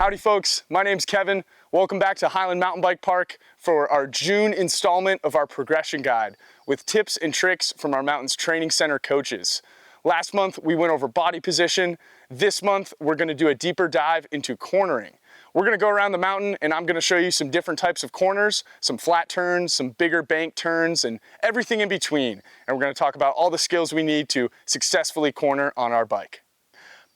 Howdy folks, my name's Kevin. Welcome back to Highland Mountain Bike Park for our June installment of our progression guide with tips and tricks from our Mountains Training Center coaches. Last month we went over body position. This month we're going to do a deeper dive into cornering. We're going to go around the mountain and I'm going to show you some different types of corners, some flat turns, some bigger bank turns, and everything in between. And we're going to talk about all the skills we need to successfully corner on our bike.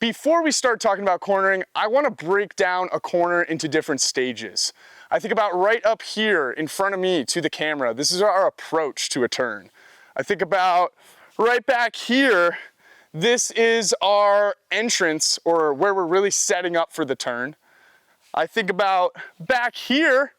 Before we start talking about cornering, I want to break down a corner into different stages. I think about right up here in front of me to the camera. This is our approach to a turn. I think about right back here. This is our entrance, or where we're really setting up for the turn. I think about back here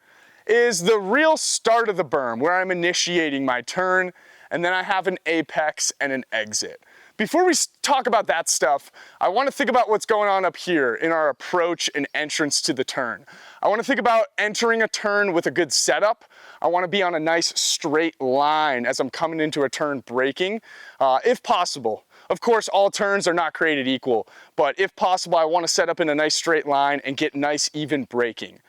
is the real start of the berm, where I'm initiating my turn, and then I have an apex and an exit. Before we talk about that stuff, I want to think about what's going on up here in our approach and entrance to the turn. I want to think about entering a turn with a good setup. I want to be on a nice straight line as I'm coming into a turn braking, if possible. Of course, all turns are not created equal, but if possible, I want to set up in a nice straight line and get nice even braking.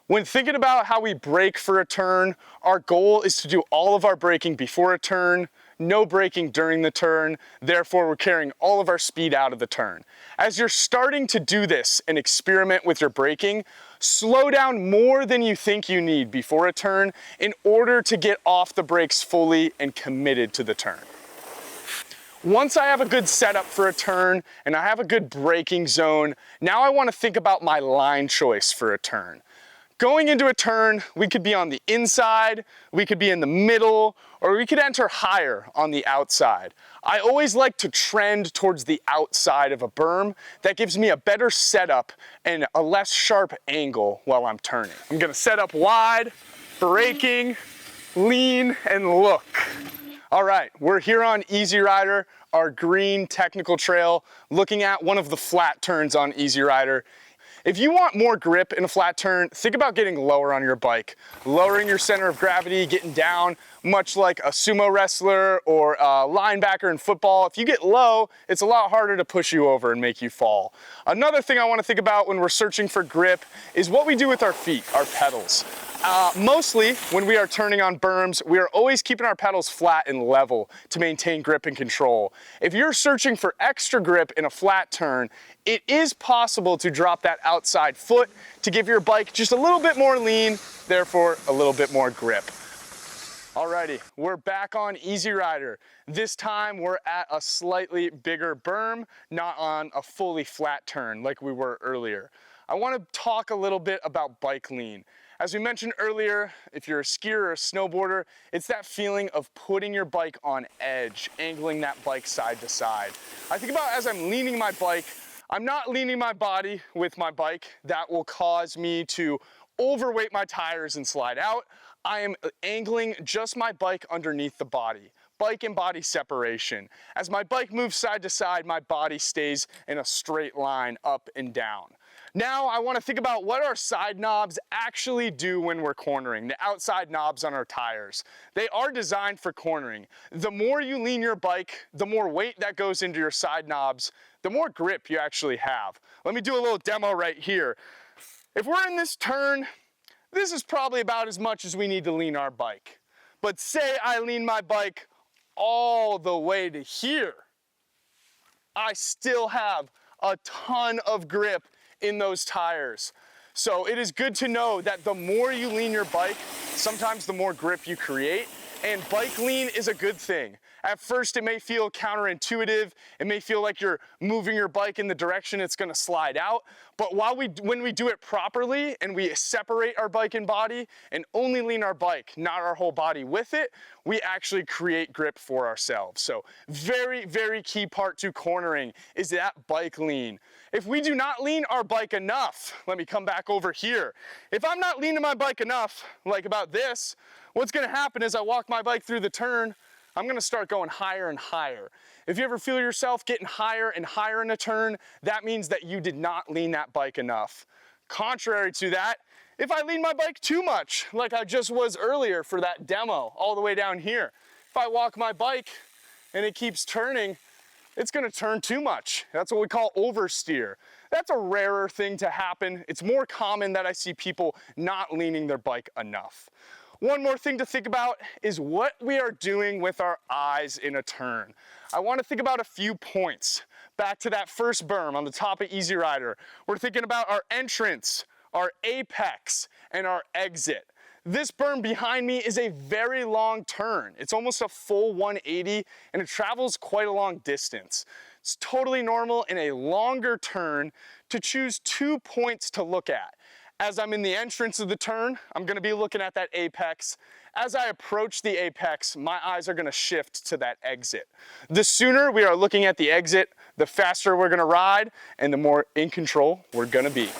When thinking about how we brake for a turn, our goal is to do all of our braking before a turn, no braking during the turn, therefore we're carrying all of our speed out of the turn. As you're starting to do this and experiment with your braking, slow down more than you think you need before a turn in order to get off the brakes fully and committed to the turn. Once I have a good setup for a turn and I have a good braking zone, now I want to think about my line choice for a turn. Going into a turn, we could be on the inside, we could be in the middle, or we could enter higher on the outside. I always like to trend towards the outside of a berm. That gives me a better setup and a less sharp angle while I'm turning. I'm gonna set up wide, braking, lean, and look. All right, we're here on Easy Rider, our green technical trail, looking at one of the flat turns on Easy Rider. If you want more grip in a flat turn, think about getting lower on your bike. Lowering your center of gravity, getting down, much like a sumo wrestler or a linebacker in football. If you get low, it's a lot harder to push you over and make you fall. Another thing I want to think about when we're searching for grip is what we do with our feet, our pedals. Mostly when we are turning on berms, we are always keeping our pedals flat and level to maintain grip and control. If you're searching for extra grip in a flat turn, it is possible to drop that outside foot to give your bike just a little bit more lean, therefore a little bit more grip. Alrighty, we're back on Easy Rider. This time we're at a slightly bigger berm, not on a fully flat turn like we were earlier. I want to talk a little bit about bike lean. As we mentioned earlier, if you're a skier or a snowboarder, it's that feeling of putting your bike on edge, angling that bike side to side. I think about as I'm leaning my bike, I'm not leaning my body with my bike. That will cause me to overweight my tires and slide out. I am angling just my bike underneath the body. Bike and body separation. As my bike moves side to side, my body stays in a straight line up and down. Now I want to think about what our side knobs actually do when we're cornering, the outside knobs on our tires. They are designed for cornering. The more you lean your bike, the more weight that goes into your side knobs, the more grip you actually have. Let me do a little demo right here. If we're in this turn, this is probably about as much as we need to lean our bike. But say I lean my bike all the way to here, I still have a ton of grip in those tires. So it is good to know that the more you lean your bike, sometimes the more grip you create, and bike lean is a good thing. At first it may feel counterintuitive, it may feel like you're moving your bike in the direction it's gonna slide out, but when we do it properly and we separate our bike and body and only lean our bike, not our whole body with it, we actually create grip for ourselves. So very, very key part to cornering is that bike lean. If we do not lean our bike enough, let me come back over here. If I'm not leaning my bike enough, like about this, what's gonna happen is I walk my bike through the turn, I'm gonna start going higher and higher. If you ever feel yourself getting higher and higher in a turn, that means that you did not lean that bike enough. Contrary to that, if I lean my bike too much, like I just was earlier for that demo, all the way down here, if I walk my bike and it keeps turning, it's gonna turn too much. That's what we call oversteer. That's a rarer thing to happen. It's more common that I see people not leaning their bike enough. One more thing to think about is what we are doing with our eyes in a turn. I want to think about a few points. Back to that first berm on the top of Easy Rider. We're thinking about our entrance, our apex, and our exit. This berm behind me is a very long turn. It's almost a full 180 and it travels quite a long distance. It's totally normal in a longer turn to choose 2 points to look at. As I'm in the entrance of the turn, I'm gonna be looking at that apex. As I approach the apex, my eyes are gonna shift to that exit. The sooner we are looking at the exit, the faster we're gonna ride and the more in control we're gonna be.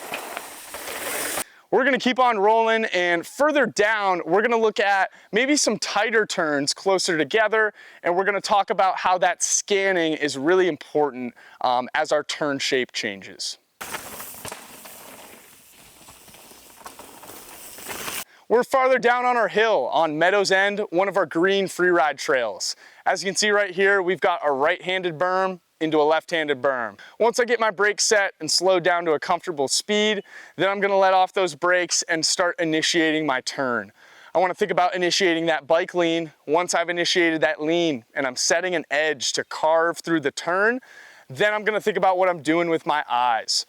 We're gonna keep on rolling, and further down, we're gonna look at maybe some tighter turns closer together, and we're gonna talk about how that scanning is really important as our turn shape changes. We're farther down on our hill on Meadows End, one of our green free ride trails. As you can see right here, we've got a right-handed berm into a left-handed berm. Once I get my brakes set and slow down to a comfortable speed, then I'm gonna let off those brakes and start initiating my turn. I wanna think about initiating that bike lean. Once I've initiated that lean and I'm setting an edge to carve through the turn, then I'm gonna think about what I'm doing with my eyes.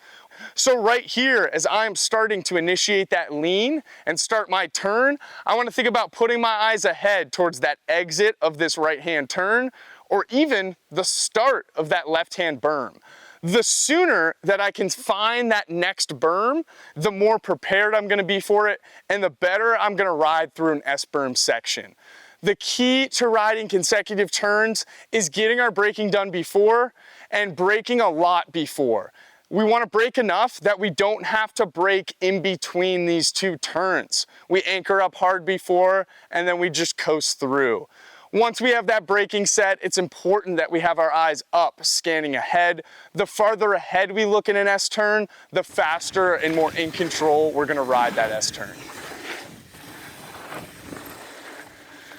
So right here, as I'm starting to initiate that lean and start my turn, I want to think about putting my eyes ahead towards that exit of this right-hand turn, or even the start of that left-hand berm. The sooner that I can find that next berm, the more prepared I'm going to be for it, and the better I'm going to ride through an S-berm section. The key to riding consecutive turns is getting our braking done before and braking a lot before. We want to brake enough that we don't have to brake in between these two turns. We anchor up hard before and then we just coast through. Once we have that braking set, it's important that we have our eyes up, scanning ahead. The farther ahead we look in an S-turn, the faster and more in control we're going to ride that S-turn.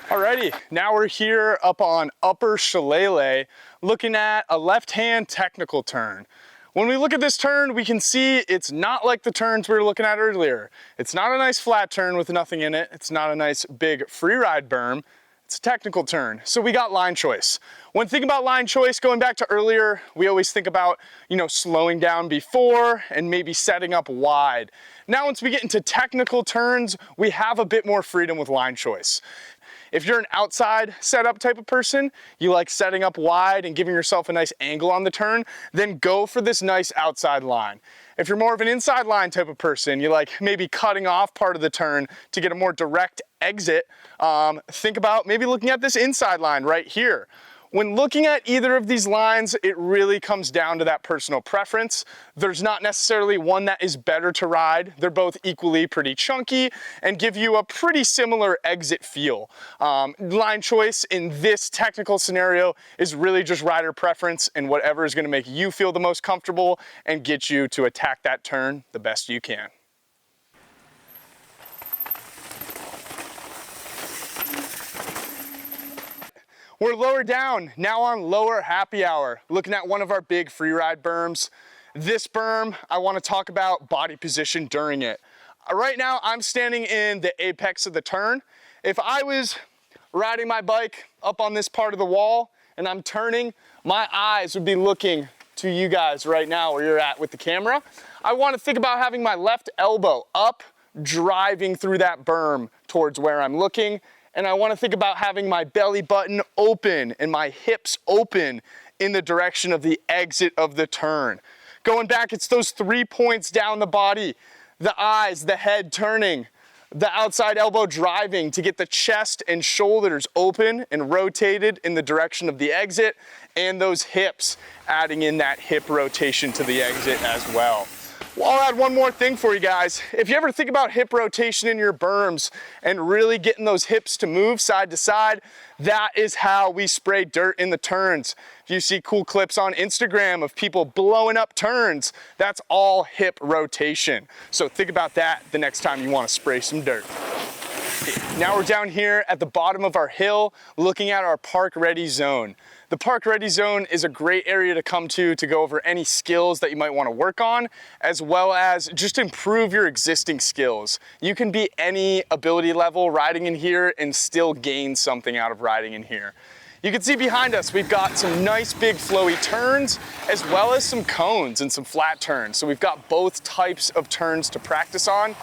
Alrighty, now we're here up on Upper Shillelagh looking at a left-hand technical turn. When we look at this turn, we can see it's not like the turns we were looking at earlier. It's not a nice flat turn with nothing in it. It's not a nice big free ride berm. It's a technical turn. So we got line choice. When thinking about line choice, going back to earlier, we always think about, slowing down before and maybe setting up wide. Now, once we get into technical turns, we have a bit more freedom with line choice. If you're an outside setup type of person, you like setting up wide and giving yourself a nice angle on the turn, then go for this nice outside line. If you're more of an inside line type of person, you like maybe cutting off part of the turn to get a more direct exit, think about maybe looking at this inside line right here. When looking at either of these lines, it really comes down to that personal preference. There's not necessarily one that is better to ride. They're both equally pretty chunky and give you a pretty similar exit feel. Line choice in this technical scenario is really just rider preference and whatever is going to make you feel the most comfortable and get you to attack that turn the best you can. We're lower down, now on lower happy hour, looking at one of our big free ride berms. This berm, I want to talk about body position during it. Right now, I'm standing in the apex of the turn. If I was riding my bike up on this part of the wall and I'm turning, my eyes would be looking to you guys right now where you're at with the camera. I want to think about having my left elbow up, driving through that berm towards where I'm looking. And I want to think about having my belly button open and my hips open in the direction of the exit of the turn. Going back, it's those 3 points down the body, the eyes, the head turning, the outside elbow driving to get the chest and shoulders open and rotated in the direction of the exit, and those hips adding in that hip rotation to the exit as well. Well, I'll add one more thing for you guys. If you ever think about hip rotation in your berms and really getting those hips to move side to side, that is how we spray dirt in the turns. If you see cool clips on Instagram of people blowing up turns, that's all hip rotation. So think about that the next time you want to spray some dirt. Now we're down here at the bottom of our hill looking at our park ready zone. The park ready zone is a great area to come to go over any skills that you might want to work on, as well as just improve your existing skills. You can be any ability level riding in here and still gain something out of riding in here. You can see behind us, we've got some nice big flowy turns, as well as some cones and some flat turns. So we've got both types of turns to practice on.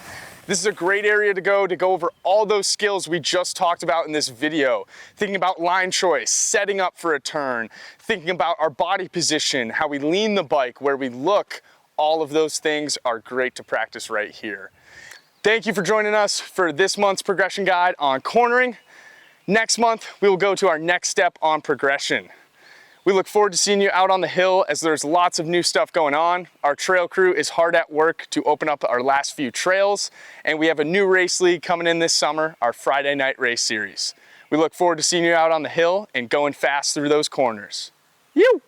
This is a great area to go over all those skills we just talked about in this video. Thinking about line choice, setting up for a turn, thinking about our body position, how we lean the bike, where we look, all of those things are great to practice right here. Thank you for joining us for this month's progression guide on cornering. Next month, we will go to our next step on progression. We look forward to seeing you out on the hill as there's lots of new stuff going on. Our trail crew is hard at work to open up our last few trails, and we have a new race league coming in this summer, our Friday night race series. We look forward to seeing you out on the hill and going fast through those corners. You!